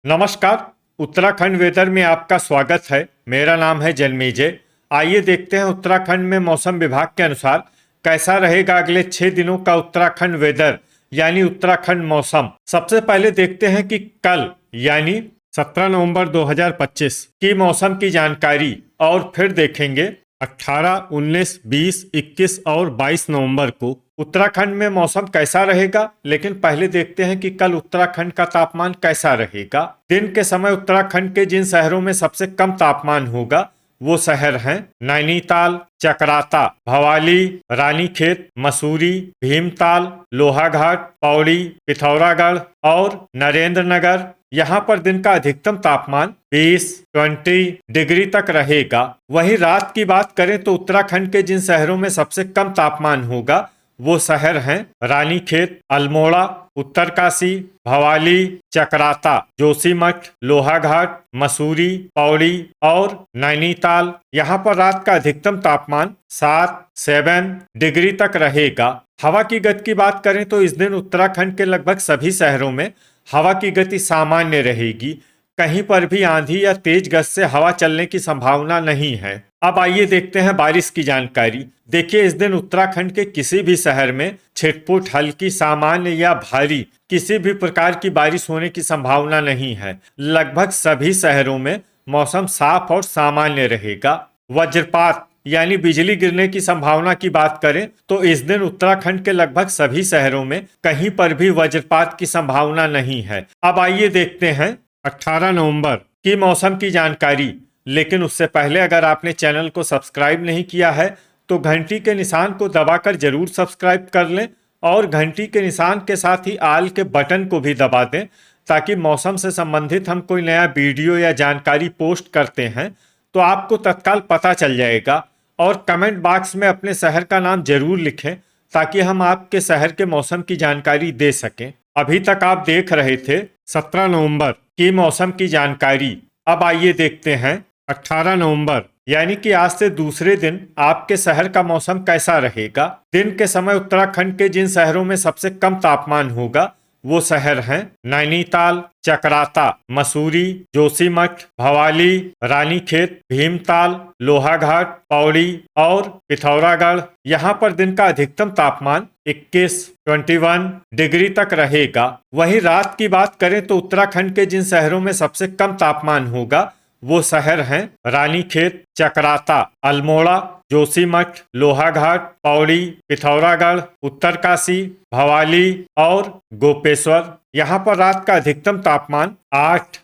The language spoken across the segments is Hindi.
नमस्कार। उत्तराखंड वेदर में आपका स्वागत है। मेरा नाम है जन्मेजय। आइए देखते हैं उत्तराखंड में मौसम विभाग के अनुसार कैसा रहेगा अगले 6 दिनों का उत्तराखंड वेदर यानी उत्तराखंड मौसम। सबसे पहले देखते हैं कि कल यानी 17 नवंबर 2025 की मौसम की जानकारी और फिर देखेंगे 18, 19, 20, 21 और 22 नवंबर को उत्तराखंड में मौसम कैसा रहेगा। लेकिन पहले देखते हैं कि कल उत्तराखंड का तापमान कैसा रहेगा। दिन के समय उत्तराखंड के जिन शहरों में सबसे कम तापमान होगा वो शहर हैं नैनीताल, चकराता, भवाली, रानीखेत, मसूरी, भीमताल, लोहाघाट, पौड़ी, पिथौरागढ़ और नरेंद्र नगर। यहाँ पर दिन का अधिकतम तापमान 20 डिग्री तक रहेगा। वहीं रात की बात करें तो उत्तराखंड के जिन शहरों में सबसे कम तापमान होगा वो शहर हैं रानीखेत, अल्मोड़ा, उत्तरकाशी, भवाली, चकराता, जोशीमठ, लोहाघाट, मसूरी, पौड़ी और नैनीताल। यहाँ पर रात का अधिकतम तापमान 7 डिग्री तक रहेगा। हवा की गति की बात करें तो इस दिन उत्तराखंड के लगभग सभी शहरों में हवा की गति सामान्य रहेगी। कहीं पर भी आंधी या तेज गति से हवा चलने की संभावना नहीं है। अब आइए देखते हैं बारिश की जानकारी। देखिए, इस दिन उत्तराखंड के किसी भी शहर में छिटपुट, हल्की, सामान्य या भारी किसी भी प्रकार की बारिश होने की संभावना नहीं है। लगभग सभी शहरों में मौसम साफ और सामान्य रहेगा। वज्रपात यानी बिजली गिरने की संभावना की बात करें तो इस दिन उत्तराखंड के लगभग सभी शहरों में कहीं पर भी वज्रपात की संभावना नहीं है। अब आइए देखते हैं 18 नवंबर की मौसम की जानकारी। लेकिन उससे पहले अगर आपने चैनल को सब्सक्राइब नहीं किया है तो घंटी के निशान को दबाकर जरूर सब्सक्राइब कर लें और घंटी के निशान के साथ ही आल के बटन को भी दबा दें ताकि मौसम से संबंधित हम कोई नया वीडियो या जानकारी पोस्ट करते हैं तो आपको तत्काल पता चल जाएगा। और कमेंट बॉक्स में अपने शहर का नाम जरूर लिखें ताकि हम आपके शहर के मौसम की जानकारी दे सकें। अभी तक आप देख रहे थे 17 नवंबर की मौसम की जानकारी। अब आइए देखते हैं 18 नवंबर यानी कि आज से दूसरे दिन आपके शहर का मौसम कैसा रहेगा। दिन के समय उत्तराखंड के जिन शहरों में सबसे कम तापमान होगा वो शहर हैं नैनीताल, चकराता, मसूरी, जोशीमठ, भवाली, रानीखेत, भीमताल, लोहाघाट, पौड़ी और पिथौरागढ़। यहाँ पर दिन का अधिकतम तापमान 21 डिग्री तक रहेगा। वहीं रात की बात करें तो उत्तराखंड के जिन शहरों में सबसे कम तापमान होगा वो शहर हैं रानीखेत, चकराता, अल्मोड़ा, जोशीमठ, लोहाघाट, पौड़ी, पिथौरागढ़, उत्तरकाशी, भवाली और गोपेश्वर। यहाँ पर रात का अधिकतम तापमान 8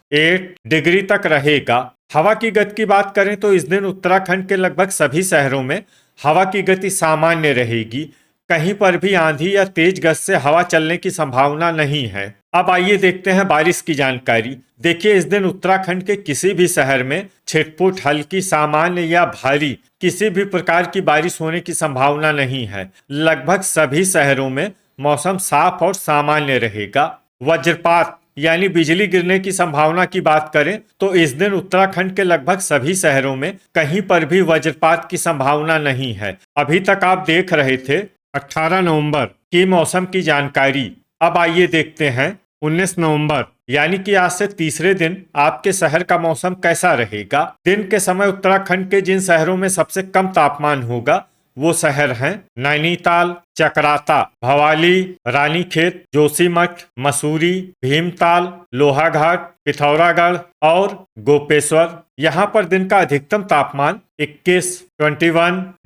डिग्री तक रहेगा। हवा की गति की बात करें तो इस दिन उत्तराखंड के लगभग सभी शहरों में हवा की गति सामान्य रहेगी। कहीं पर भी आंधी या तेज गति से हवा चलने की संभावना नहीं है। अब आइए देखते हैं बारिश की जानकारी। देखिए, इस दिन उत्तराखंड के किसी भी शहर में छिटपुट, हल्की, सामान्य या भारी किसी भी प्रकार की बारिश होने की संभावना नहीं है। लगभग सभी शहरों में मौसम साफ और सामान्य रहेगा। वज्रपात यानी बिजली गिरने की संभावना की बात करें तो इस दिन उत्तराखंड के लगभग सभी शहरों में कहीं पर भी वज्रपात की संभावना नहीं है। अभी तक आप देख रहे थे 18 नवंबर की मौसम की जानकारी। अब आइए देखते हैं 19 नवंबर यानी कि आज से तीसरे दिन आपके शहर का मौसम कैसा रहेगा। दिन के समय उत्तराखंड के जिन शहरों में सबसे कम तापमान होगा वो शहर हैं नैनीताल, चकराता, भवाली, रानीखेत, जोशीमठ, मसूरी, भीमताल, लोहाघाट, पिथौरागढ़ और गोपेश्वर। यहाँ पर दिन का अधिकतम तापमान 21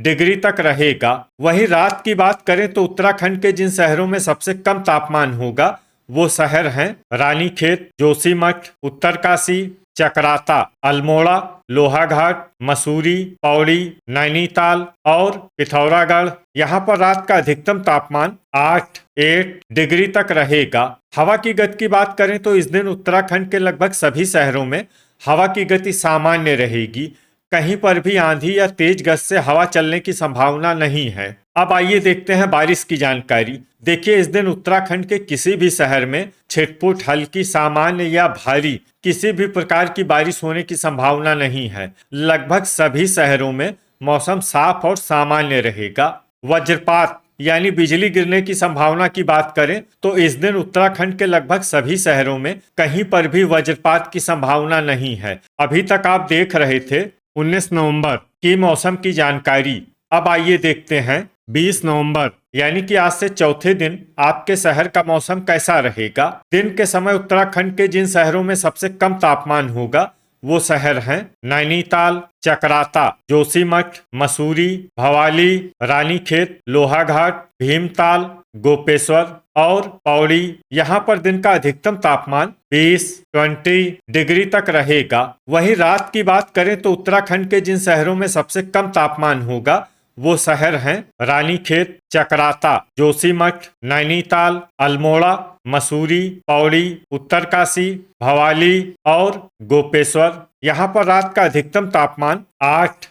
डिग्री तक रहेगा। वहीं रात की बात करें तो उत्तराखंड के जिन शहरों में सबसे कम तापमान होगा वो शहर हैं रानीखेत, जोशीमठ, उत्तरकाशी, चकराता, अल्मोड़ा, लोहाघाट, मसूरी, पौड़ी, नैनीताल और पिथौरागढ़। यहाँ पर रात का अधिकतम तापमान 8 डिग्री तक रहेगा। हवा की गति की बात करें तो इस दिन उत्तराखंड के लगभग सभी शहरों में हवा की गति सामान्य रहेगी। कहीं पर भी आंधी या तेज गति से हवा चलने की संभावना नहीं है। अब आइए देखते हैं बारिश की जानकारी। देखिए, इस दिन उत्तराखंड के किसी भी शहर में छिटपुट, हल्की, सामान्य या भारी किसी भी प्रकार की बारिश होने की संभावना नहीं है। लगभग सभी शहरों में मौसम साफ और सामान्य रहेगा। वज्रपात यानी बिजली गिरने की संभावना की बात करें तो इस दिन उत्तराखंड के लगभग सभी शहरों में कहीं पर भी वज्रपात की संभावना नहीं है। अभी तक आप देख रहे थे 19 नवंबर की मौसम की जानकारी। अब आइए देखते हैं 20 नवंबर यानी कि आज से चौथे दिन आपके शहर का मौसम कैसा रहेगा। दिन के समय उत्तराखंड के जिन शहरों में सबसे कम तापमान होगा वो शहर हैं नैनीताल, चकराता, जोशीमठ, मसूरी, भवाली, रानीखेत, लोहाघाट, भीमताल, गोपेश्वर और पौड़ी। यहाँ पर दिन का अधिकतम तापमान 20 डिग्री तक रहेगा। वहीं रात की बात करें तो उत्तराखंड के जिन शहरों में सबसे कम तापमान होगा वो शहर हैं रानीखेत, चकराता, जोशीमठ, नैनीताल, अल्मोड़ा, मसूरी, पौड़ी, उत्तरकाशी, भवाली और गोपेश्वर। यहाँ पर रात का अधिकतम तापमान 8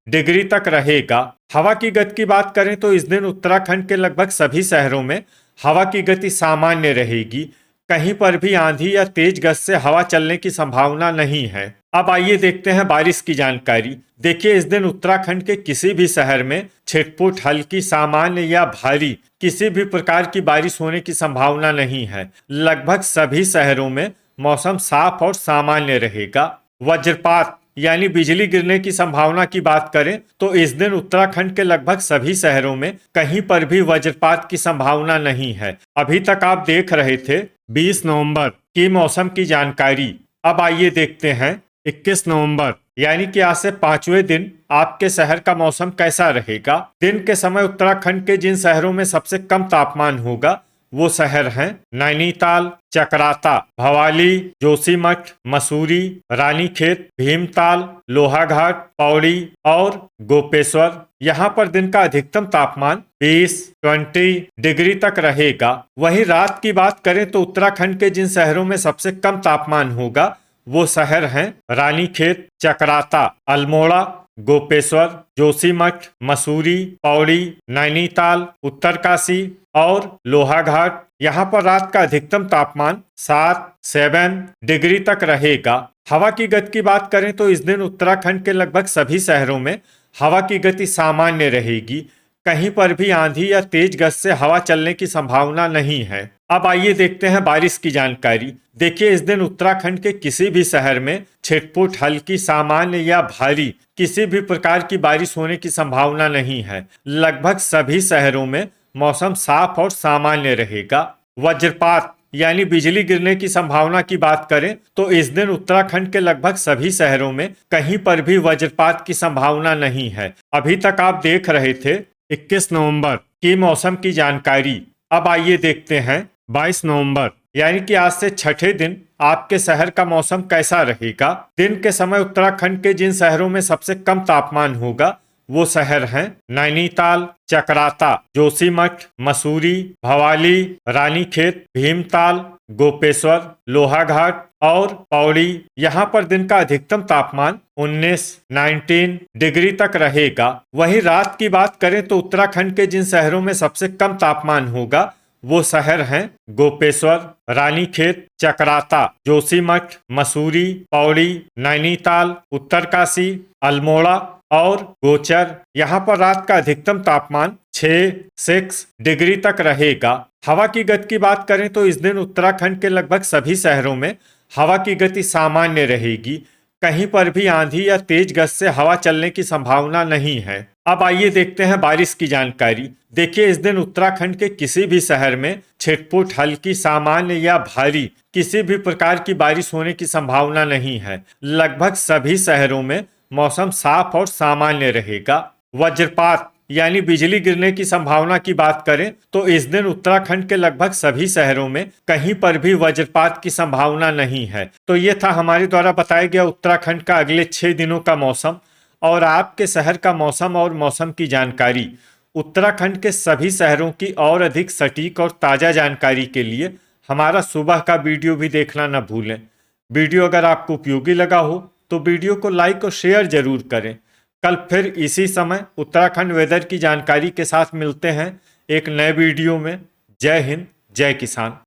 डिग्री तक रहेगा। हवा की गति की बात करें तो इस दिन उत्तराखंड के लगभग सभी शहरों में हवा की गति सामान्य रहेगी। कहीं पर भी आंधी या तेज गति से हवा चलने की संभावना नहीं है। अब आइए देखते हैं बारिश की जानकारी। देखिए इस दिन उत्तराखंड के किसी भी शहर में छिटपुट, हल्की, सामान्य या भारी किसी भी प्रकार की बारिश होने की संभावना नहीं है। लगभग सभी शहरों में मौसम साफ और सामान्य रहेगा। वज्रपात यानी बिजली गिरने की संभावना की बात करें तो इस दिन उत्तराखंड के लगभग सभी शहरों में कहीं पर भी वज्रपात की संभावना नहीं है। अभी तक आप देख रहे थे 20 नवंबर की मौसम की जानकारी। अब आइए देखते हैं 21 नवंबर यानी कि आज से 5वें दिन आपके शहर का मौसम कैसा रहेगा। दिन के समय उत्तराखंड के जिन शहरों में सबसे कम तापमान होगा वो शहर हैं नैनीताल, चकराता, भवाली, जोशीमठ, मसूरी, रानीखेत, भीमताल, लोहाघाट, पौड़ी और गोपेश्वर। यहाँ पर दिन का अधिकतम तापमान 20 डिग्री तक रहेगा। वहीं रात की बात करें तो उत्तराखंड के जिन शहरों में सबसे कम तापमान होगा वो शहर हैं रानीखेत, चकराता, अल्मोड़ा, गोपेश्वर, जोशीमठ, मसूरी, पौड़ी, नैनीताल, उत्तरकाशी और लोहाघाट। यहाँ पर रात का अधिकतम तापमान 7 डिग्री तक रहेगा। हवा की गति की बात करें तो इस दिन उत्तराखंड के लगभग सभी शहरों में हवा की गति सामान्य रहेगी। कहीं पर भी आंधी या तेज गति से हवा चलने की संभावना नहीं है। अब आइए देखते हैं बारिश की जानकारी। देखिए इस दिन उत्तराखंड के किसी भी शहर में छिटपुट, हल्की, सामान्य या भारी किसी भी प्रकार की बारिश होने की संभावना नहीं है। लगभग सभी शहरों में मौसम साफ और सामान्य रहेगा। वज्रपात यानी बिजली गिरने की संभावना की बात करें तो इस दिन उत्तराखंड के लगभग सभी शहरों में कहीं पर भी वज्रपात की संभावना नहीं है। अभी तक आप देख रहे थे 21 नवंबर की मौसम की जानकारी। अब आइए देखते हैं 22 नवंबर यानी कि आज से छठे दिन आपके शहर का मौसम कैसा रहेगा। दिन के समय उत्तराखंड के जिन शहरों में सबसे कम तापमान होगा वो शहर हैं नैनीताल, चकराता, जोशीमठ, मसूरी, भवाली, रानीखेत, भीमताल, गोपेश्वर, लोहाघाट और पौड़ी। यहाँ पर दिन का अधिकतम तापमान 19 डिग्री तक रहेगा। वहीं रात की बात करें तो उत्तराखंड के जिन शहरों में सबसे कम तापमान होगा वो शहर हैं गोपेश्वर, रानीखेत, चकराता, जोशीमठ, मसूरी, पौड़ी, नैनीताल, उत्तरकाशी, अल्मोड़ा और गोचर। यहाँ पर रात का अधिकतम तापमान 6 डिग्री तक रहेगा। हवा की गति की बात करें तो इस दिन उत्तराखंड के लगभग सभी शहरों में हवा की गति सामान्य रहेगी। कहीं पर भी आंधी या तेज गति से हवा चलने की संभावना नहीं है। अब आइए देखते हैं बारिश की जानकारी। देखिए इस दिन उत्तराखंड के किसी भी शहर में छिटपुट, हल्की, सामान्य या भारी किसी भी प्रकार की बारिश होने की संभावना नहीं है। लगभग सभी शहरों में मौसम साफ और सामान्य रहेगा। वज्रपात यानी बिजली गिरने की संभावना की बात करें तो इस दिन उत्तराखंड के लगभग सभी शहरों में कहीं पर भी वज्रपात की संभावना नहीं है। तो ये था हमारे द्वारा बताया गया उत्तराखंड का अगले 6 दिनों का मौसम और आपके शहर का मौसम और मौसम की जानकारी। उत्तराखंड के सभी शहरों की और अधिक सटीक और ताज़ा जानकारी के लिए हमारा सुबह का वीडियो भी देखना न भूलें। वीडियो अगर आपको उपयोगी लगा हो तो वीडियो को लाइक और शेयर जरूर करें। कल फिर इसी समय उत्तराखंड वेदर की जानकारी के साथ मिलते हैं एक नए वीडियो में। जय हिंद, जय किसान।